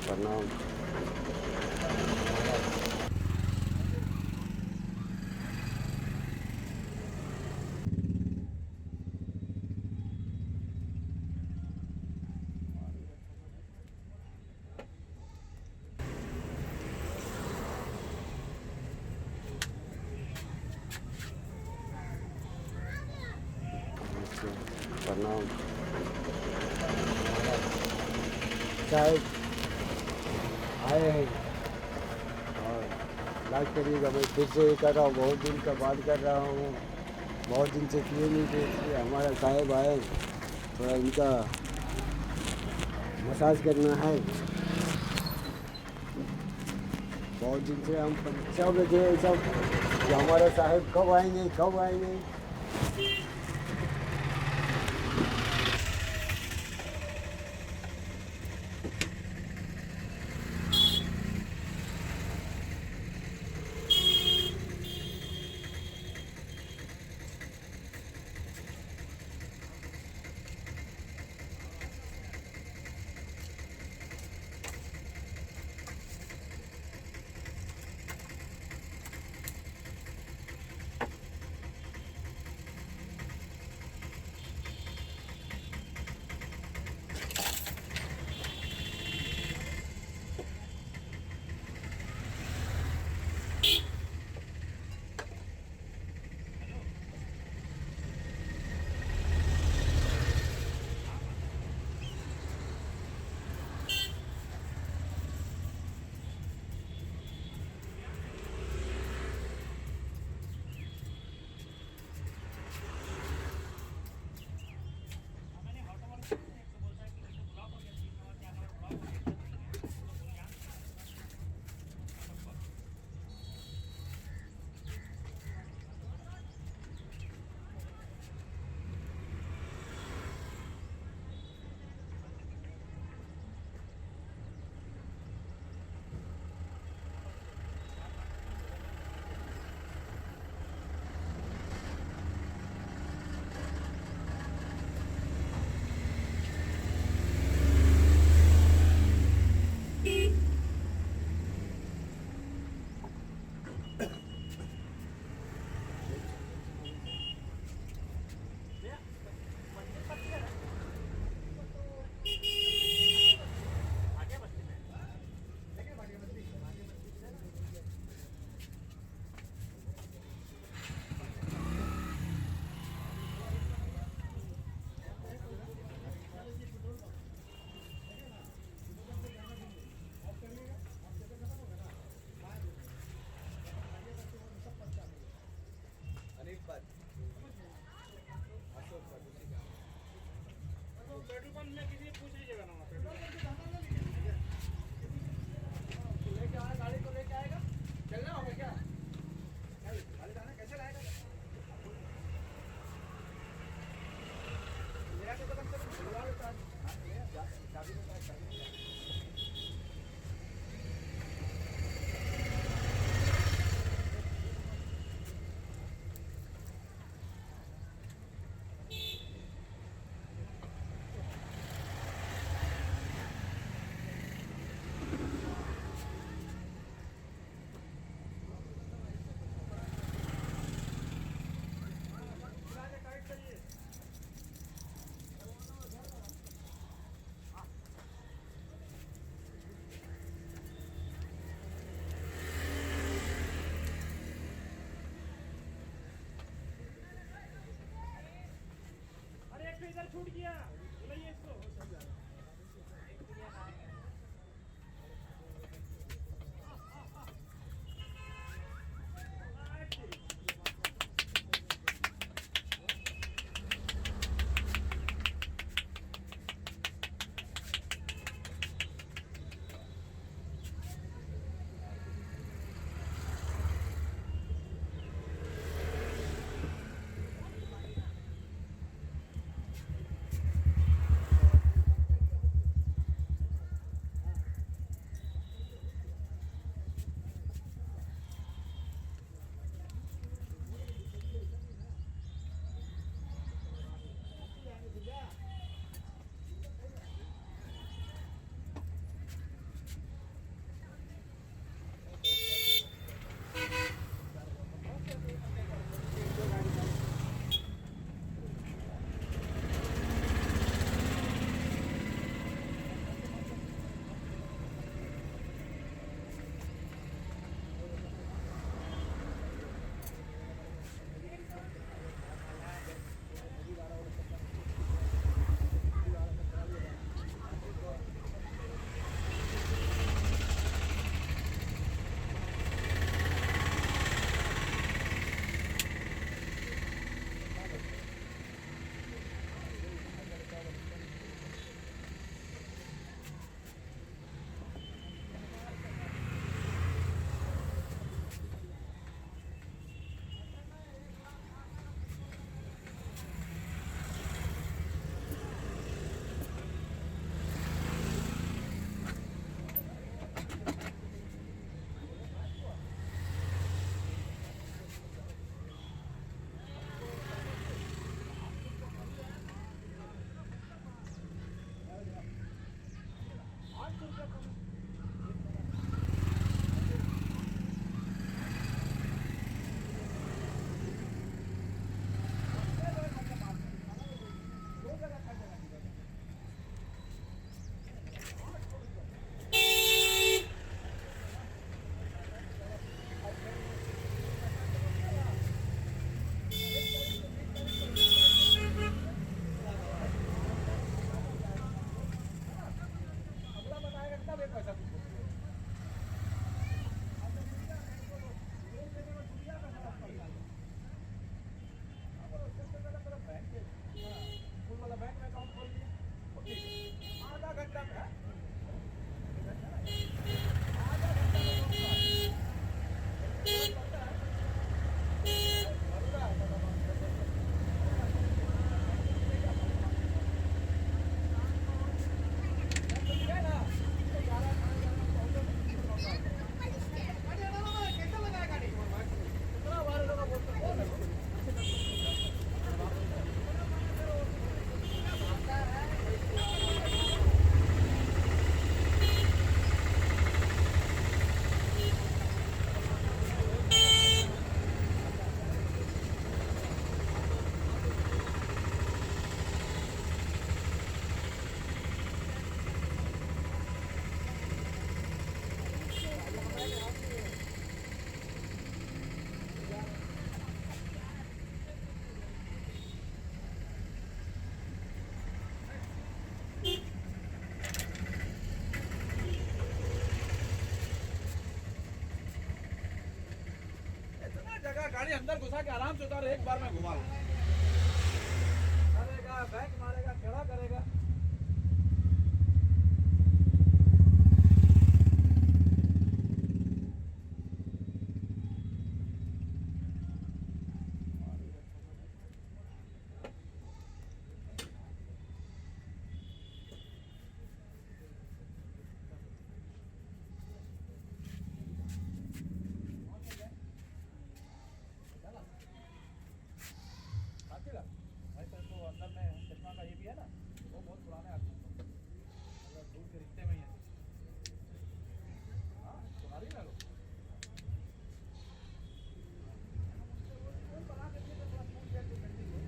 प्रणाम। प्रणाम साहब, आए हैं और लाइक करिएगा। मैं फिर से ये कर रहा हूँ, बहुत दिन का बात कर रहा हूँ, बहुत दिन से किए नहीं थे, इसलिए हमारा साहब आए, थोड़ा इनका मसाज करना है। बहुत दिन से हम सब लगे सब कि हमारे साहब कब आएंगे कब आएंगे। पेट्रोल पंप में किसी पूछ लीजिएगा ना, लेके आना गाड़ी को लेके आएगा, चलना होगा क्या? गाड़ी जाना कैसे लाएगा? मेरा तो कम से कम खुलवा लेता है, चाबी में चाबी। इधर छूट गया, बुलाइए इसको। पैसा तुमको फुल वाला बैंक में अकाउंट खोल लिया ठीक है आधा घंटा में है आधा घंटा में जगह गाड़ी अंदर घुसा के आराम से उतार एक बार में घुमा करेगा बैंक मारेगा खड़ा करेगा ऐसा तो अंदर में चश्मा का ये भी है ना वो बहुत पुराने आदमी मतलब दूर के रिश्ते में ही है हाँ तुम्हारी ना लो बना के दिए तो थोड़ा फूल गया तो पेंटिंग हो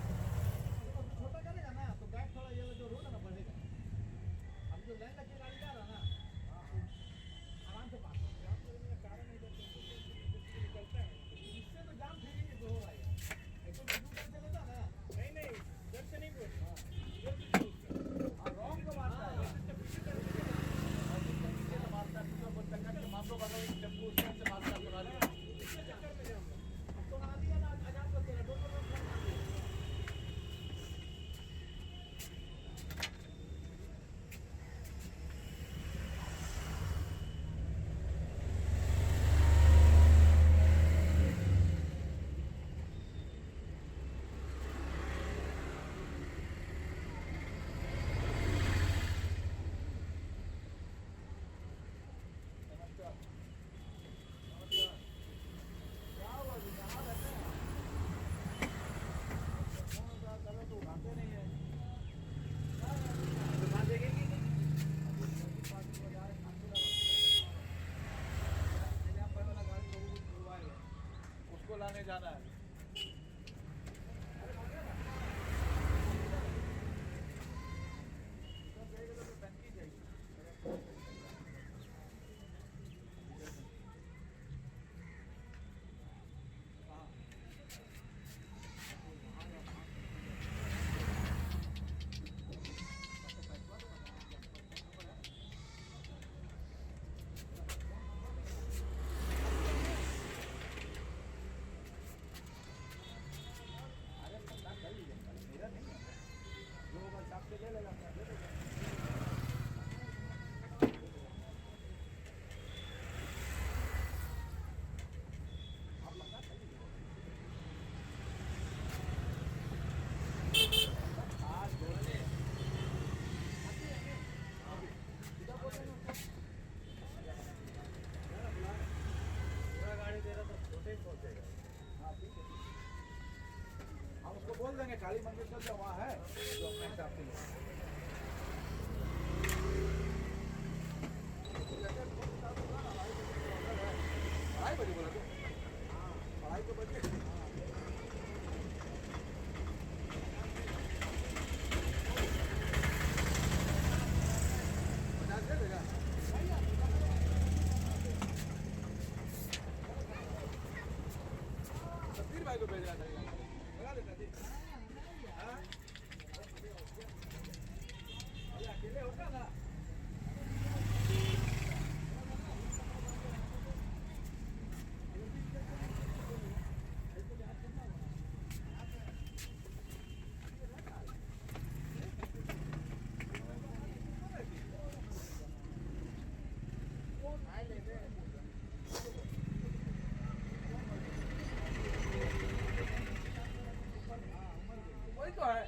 छोटा करेगा ना तो बैक थोड़ा ये जो रोड है ना बढ़ेगा हम जो लाइन लगी गाड़ी जा रहा ना आराम से पास कारण नहीं निकलता है इससे तो जाम फ्री नहीं हो रहा है एक तो दूसरे से लेता ना नहीं नहीं इधर से नहीं बोल रॉन्ग को मारता है मारता है मान लो बगल में टेम्पो उससे मारता है तो ना दिया ना आजाद को तेरा दोनों लोग उसको लाने जाना है भाई मंदिर चल जाओ, वहाँ है जो अपने हिसाब से लो। पढ़ाई बजे बोला तू? पढ़ाई तो बजे। पचास दे देगा? सत्तर भाई को भेज रहा था, लगा देता जी। हाँ? अरे अकेले होता ना। वही तो है।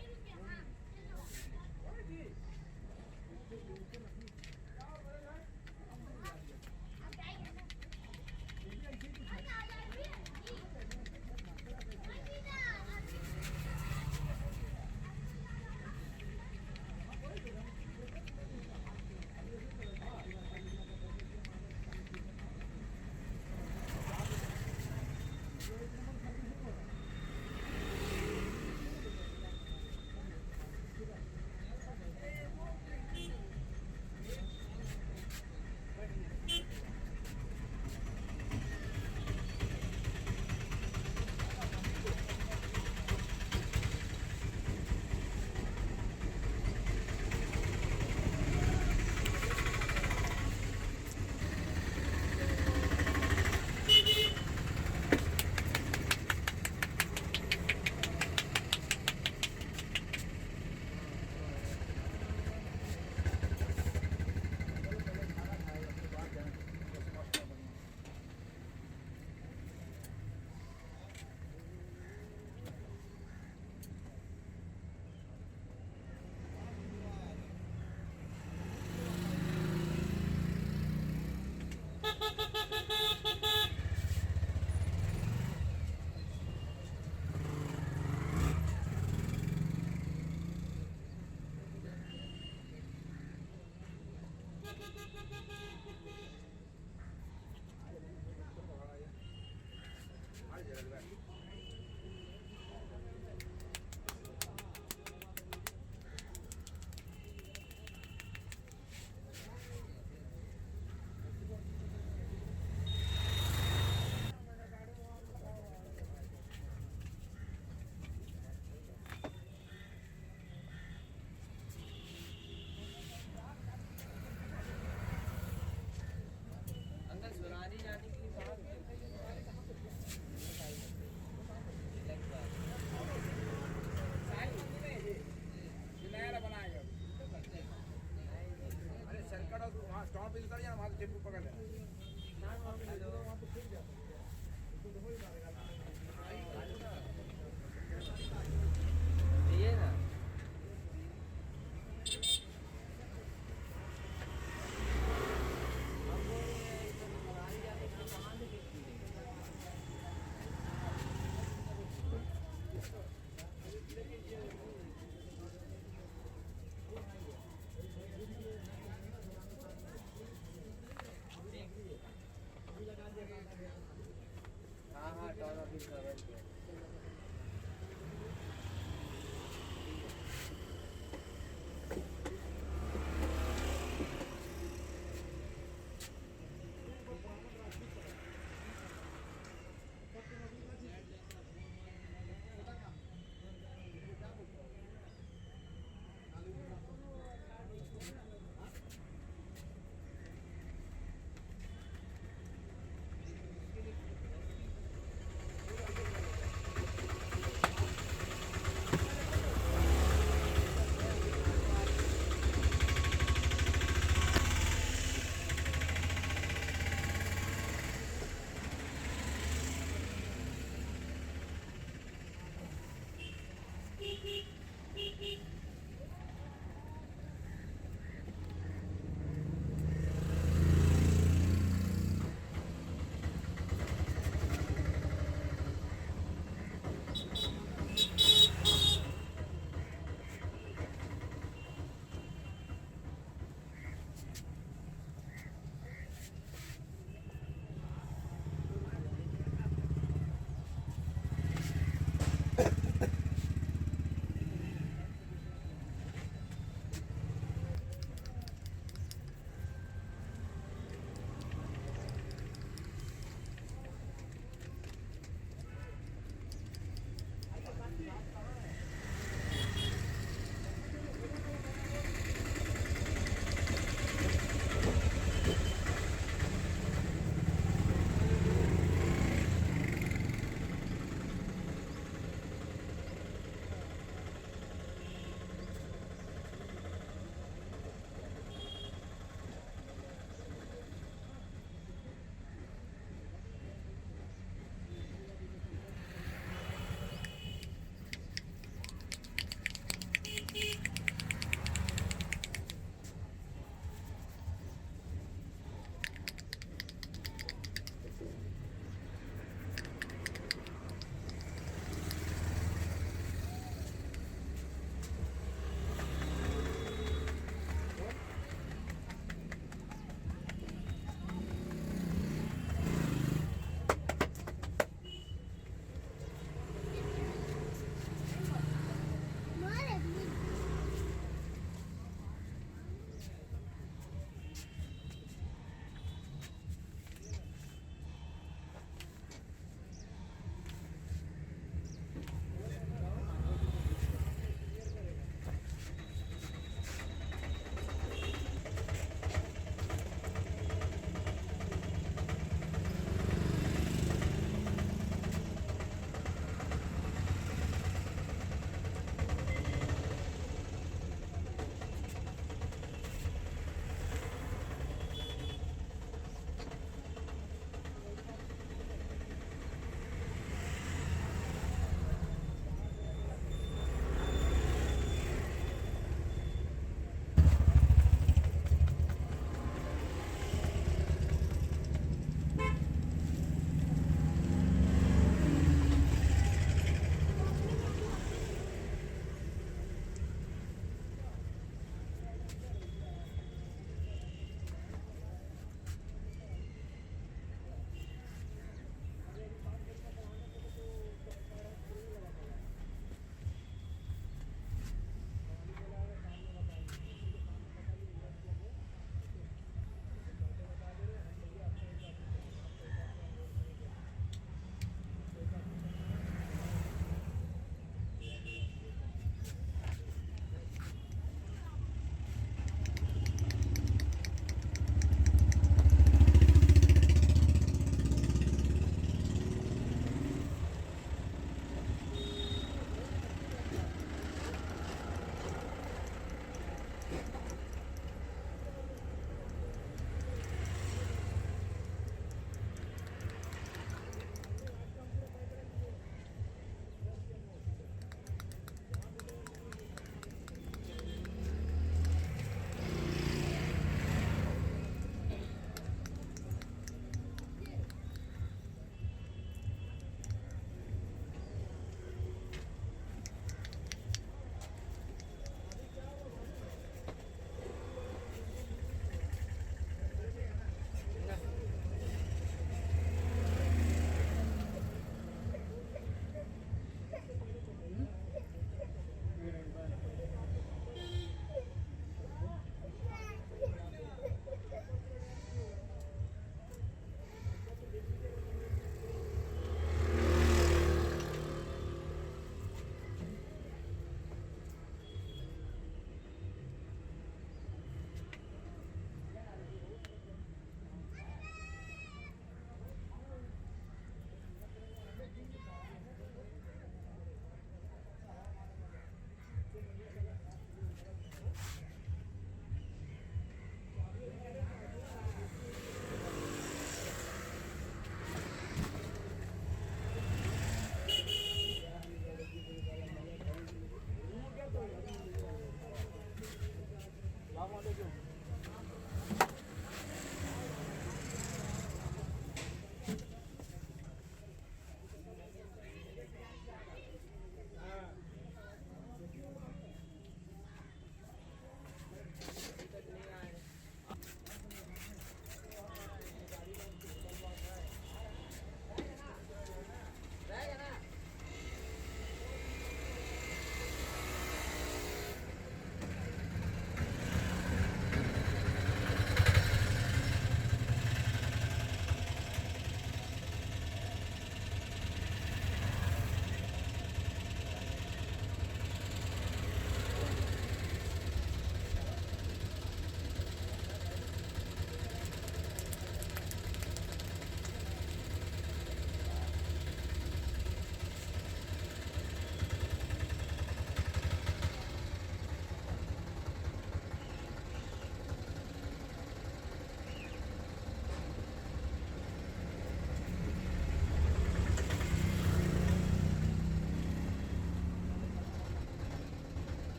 स्टॉप पे उतर जाना, वहाँ से टेम्पो पकड़ लेना।